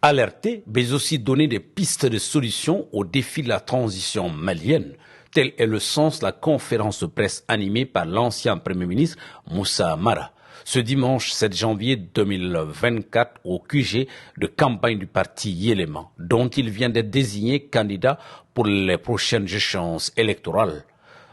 Alerter, mais aussi donner des pistes de solutions aux défis de la transition malienne. Tel est le sens de la conférence de presse animée par l'ancien Premier ministre Moussa Mara. Ce dimanche 7 janvier 2024 au QG de campagne du parti Yéléma, dont il vient d'être désigné candidat pour les prochaines échéances électorales.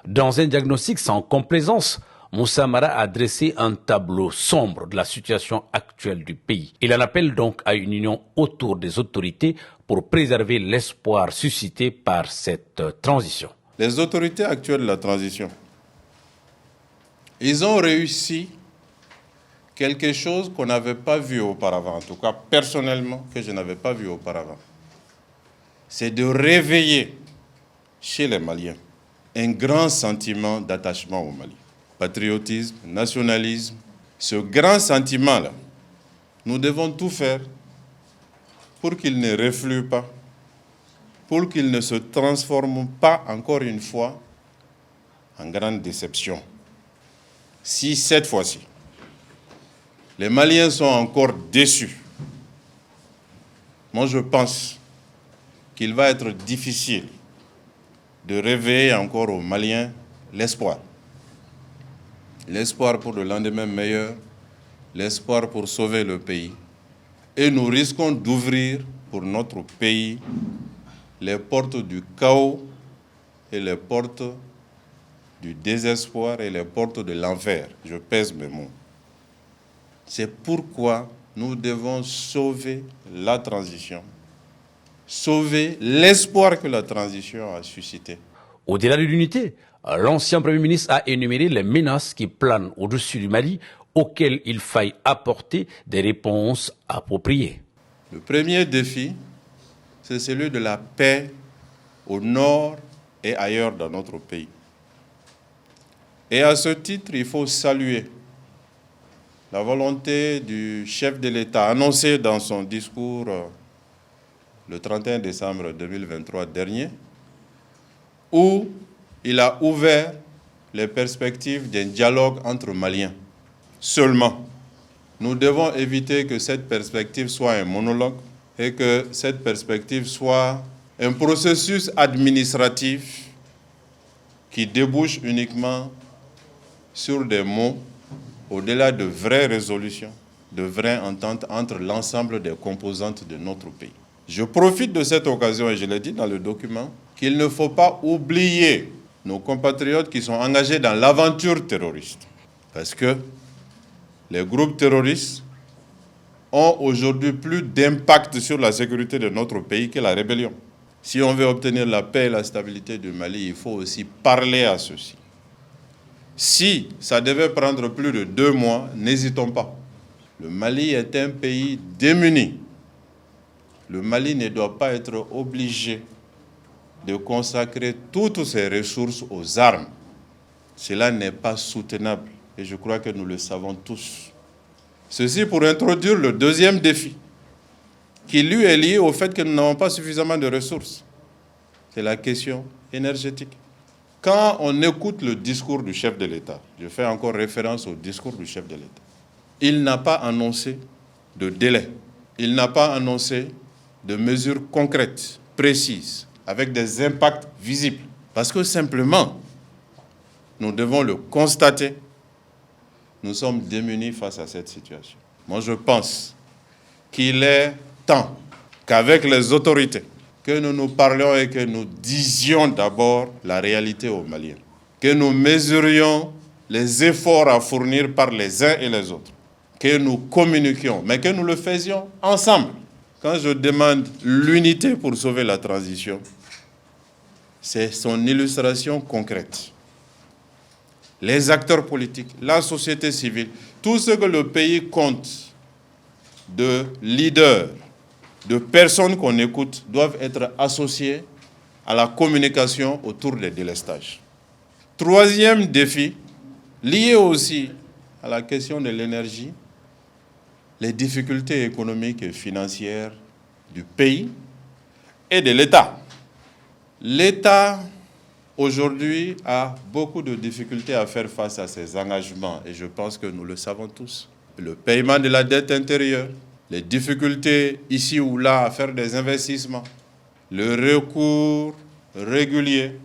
Dans un diagnostic sans complaisance, Moussa Mara a dressé un tableau sombre de la situation actuelle du pays. Il en appelle donc à une union autour des autorités pour préserver l'espoir suscité par cette transition. Les autorités actuelles de la transition, ils ont réussi quelque chose qu'on n'avait pas vu auparavant, en tout cas personnellement que je n'avais pas vu auparavant. C'est de réveiller chez les Maliens un grand sentiment d'attachement au Mali. Patriotisme, nationalisme, ce grand sentiment-là, nous devons tout faire pour qu'il ne reflue pas, pour qu'il ne se transforme pas encore une fois en grande déception. Si cette fois-ci, les Maliens sont encore déçus, moi je pense qu'il va être difficile de réveiller encore aux Maliens l'espoir. L'espoir pour le lendemain meilleur, l'espoir pour sauver le pays. Et nous risquons d'ouvrir pour notre pays les portes du chaos et les portes du désespoir et les portes de l'enfer. Je pèse mes mots. C'est pourquoi nous devons sauver la transition, sauver l'espoir que la transition a suscité. Au-delà de l'unité, l'ancien Premier ministre a énuméré les menaces qui planent au-dessus du Mali, auxquelles il faille apporter des réponses appropriées. Le premier défi, c'est celui de la paix au nord et ailleurs dans notre pays. Et à ce titre, il faut saluer la volonté du chef de l'État annoncée dans son discours le 31 décembre 2023 dernier, où il a ouvert les perspectives d'un dialogue entre Maliens. Seulement, nous devons éviter que cette perspective soit un monologue et que cette perspective soit un processus administratif qui débouche uniquement sur des mots au-delà de vraies résolutions, de vraies ententes entre l'ensemble des composantes de notre pays. Je profite de cette occasion, et je l'ai dit dans le document, qu'il ne faut pas oublier nos compatriotes qui sont engagés dans l'aventure terroriste. Parce que les groupes terroristes ont aujourd'hui plus d'impact sur la sécurité de notre pays que la rébellion. Si on veut obtenir la paix et la stabilité du Mali, il faut aussi parler à ceux-ci. Si ça devait prendre plus de 2 mois, n'hésitons pas. Le Mali est un pays démuni. Le Mali ne doit pas être obligé de consacrer toutes ses ressources aux armes. Cela n'est pas soutenable et je crois que nous le savons tous. Ceci pour introduire le deuxième défi, qui lui est lié au fait que nous n'avons pas suffisamment de ressources. C'est la question énergétique. Quand on écoute le discours du chef de l'État, je fais encore référence au discours du chef de l'État, il n'a pas annoncé de délai, il n'a pas annoncé de mesures concrètes, précises, avec des impacts visibles. Parce que simplement, nous devons le constater, nous sommes démunis face à cette situation. Moi, je pense qu'il est temps qu'avec les autorités, que nous nous parlions et que nous disions d'abord la réalité aux Maliens, que nous mesurions les efforts à fournir par les uns et les autres, que nous communiquions, mais que nous le faisions ensemble. Quand je demande l'unité pour sauver la transition, c'est son illustration concrète. Les acteurs politiques, la société civile, tout ce que le pays compte de leaders, de personnes qu'on écoute, doivent être associés à la communication autour des délestages. Troisième défi, lié aussi à la question de l'énergie, les difficultés économiques et financières du pays et de l'État. L'État, aujourd'hui, a beaucoup de difficultés à faire face à ses engagements et je pense que nous le savons tous. Le paiement de la dette intérieure, les difficultés ici ou là à faire des investissements, le recours régulier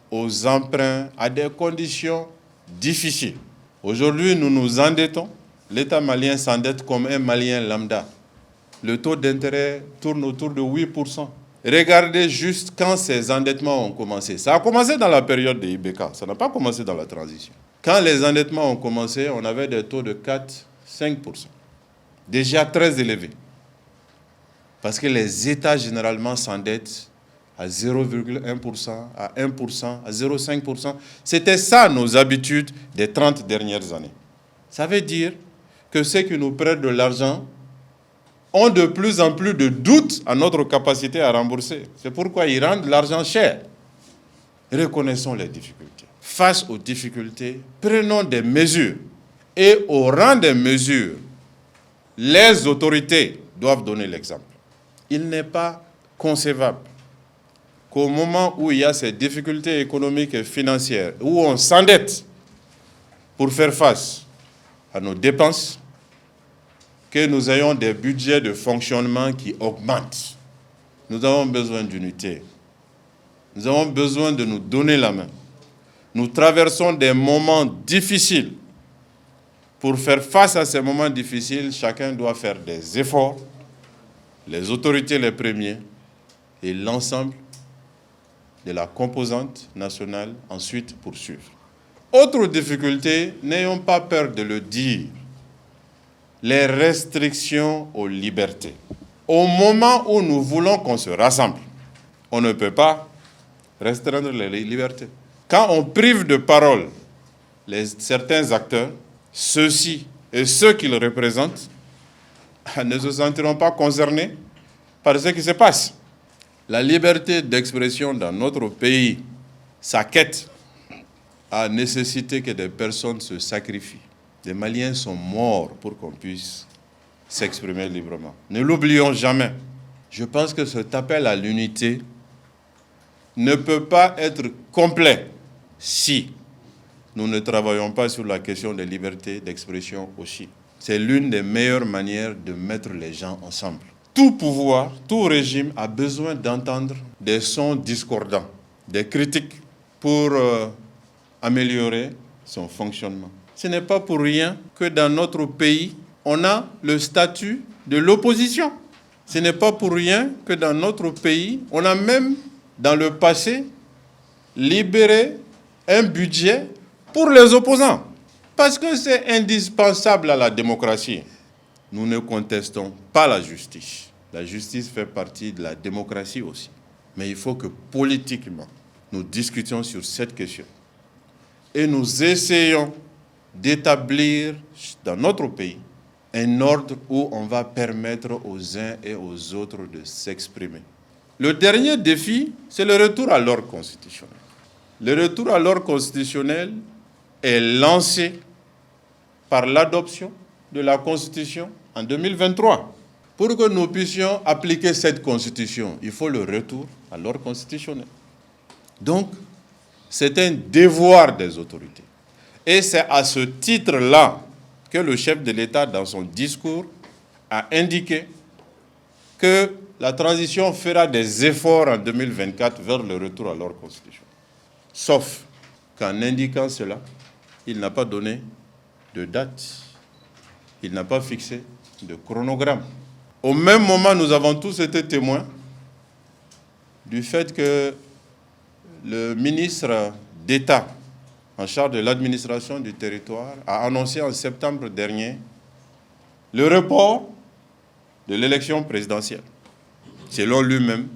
aux emprunts à des conditions difficiles. Aujourd'hui, nous nous endettons. L'État malien s'endette comme un Malien lambda. Le taux d'intérêt tourne autour de 8%. Regardez juste quand ces endettements ont commencé. Ça a commencé dans la période de IBK, ça n'a pas commencé dans la transition. Quand les endettements ont commencé, on avait des taux de 4-5%. Déjà très élevés. Parce que les États généralement s'endettent à 0,1%, à 1%, à 0,5%. C'était ça nos habitudes des 30 dernières années. Ça veut dire que ceux qui nous prêtent de l'argent ont de plus en plus de doutes à notre capacité à rembourser. C'est pourquoi ils rendent l'argent cher. Reconnaissons les difficultés. Face aux difficultés, prenons des mesures. Et au rang des mesures, les autorités doivent donner l'exemple. Il n'est pas concevable qu'au moment où il y a ces difficultés économiques et financières, où on s'endette pour faire face à nos dépenses, que nous ayons des budgets de fonctionnement qui augmentent. Nous avons besoin d'unité. Nous avons besoin de nous donner la main. Nous traversons des moments difficiles. Pour faire face à ces moments difficiles, chacun doit faire des efforts, les autorités les premiers et l'ensemble de la composante nationale ensuite poursuivre. Autre difficulté, n'ayons pas peur de le dire, les restrictions aux libertés. Au moment où nous voulons qu'on se rassemble, on ne peut pas restreindre les libertés. Quand on prive de parole certains acteurs, ceux-ci et ceux qu'ils représentent ne se sentiront pas concernés par ce qui se passe. La liberté d'expression dans notre pays, sa quête a nécessité que des personnes se sacrifient. Des Maliens sont morts pour qu'on puisse s'exprimer librement. Ne l'oublions jamais. Je pense que cet appel à l'unité ne peut pas être complet si nous ne travaillons pas sur la question des libertés d'expression aussi. C'est l'une des meilleures manières de mettre les gens ensemble. Tout pouvoir, tout régime a besoin d'entendre des sons discordants, des critiques pour améliorer son fonctionnement. Ce n'est pas pour rien que dans notre pays, on a le statut de l'opposition. Ce n'est pas pour rien que dans notre pays, on a même, dans le passé, libéré un budget pour les opposants. Parce que c'est indispensable à la démocratie. Nous ne contestons pas la justice. La justice fait partie de la démocratie aussi. Mais il faut que politiquement, nous discutions sur cette question. Et nous essayons d'établir dans notre pays un ordre où on va permettre aux uns et aux autres de s'exprimer. Le dernier défi, c'est le retour à l'ordre constitutionnel. Le retour à l'ordre constitutionnel est lancé par l'adoption de la Constitution en 2023. Pour que nous puissions appliquer cette Constitution, il faut le retour à l'ordre constitutionnel. Donc, c'est un devoir des autorités. Et c'est à ce titre-là que le chef de l'État, dans son discours, a indiqué que la transition fera des efforts en 2024 vers le retour à l'ordre constitutionnel. Sauf qu'en indiquant cela, il n'a pas donné de date. Il n'a pas fixé de chronogramme. Au même moment, nous avons tous été témoins du fait que le ministre d'État en charge de l'administration du territoire a annoncé en septembre dernier le report de l'élection présidentielle, selon lui-même,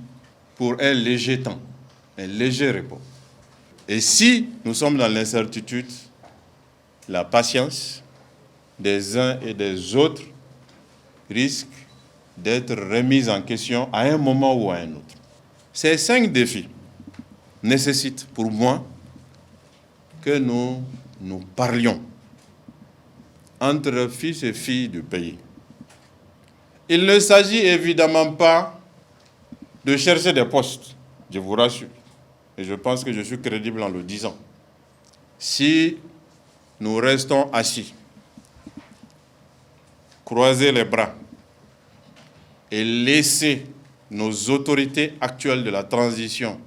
pour un léger temps, un léger report. Et si nous sommes dans l'incertitude, la patience des uns et des autres risque d'être remise en question à un moment ou à un autre. Ces 5 défis nécessitent pour moi que nous parlions entre fils et filles du pays. Il ne s'agit évidemment pas de chercher des postes, je vous rassure, et je pense que je suis crédible en le disant. Si nous restons assis, croiser les bras et laisser nos autorités actuelles de la transition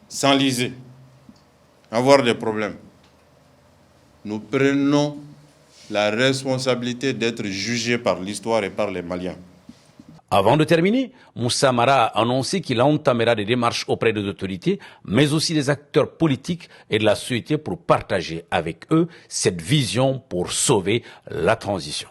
s'enliser, avoir des problèmes, nous prenons la responsabilité d'être jugés par l'histoire et par les Maliens. Avant de terminer, Moussa Mara a annoncé qu'il entamera des démarches auprès des autorités, mais aussi des acteurs politiques et de la société pour partager avec eux cette vision pour sauver la transition.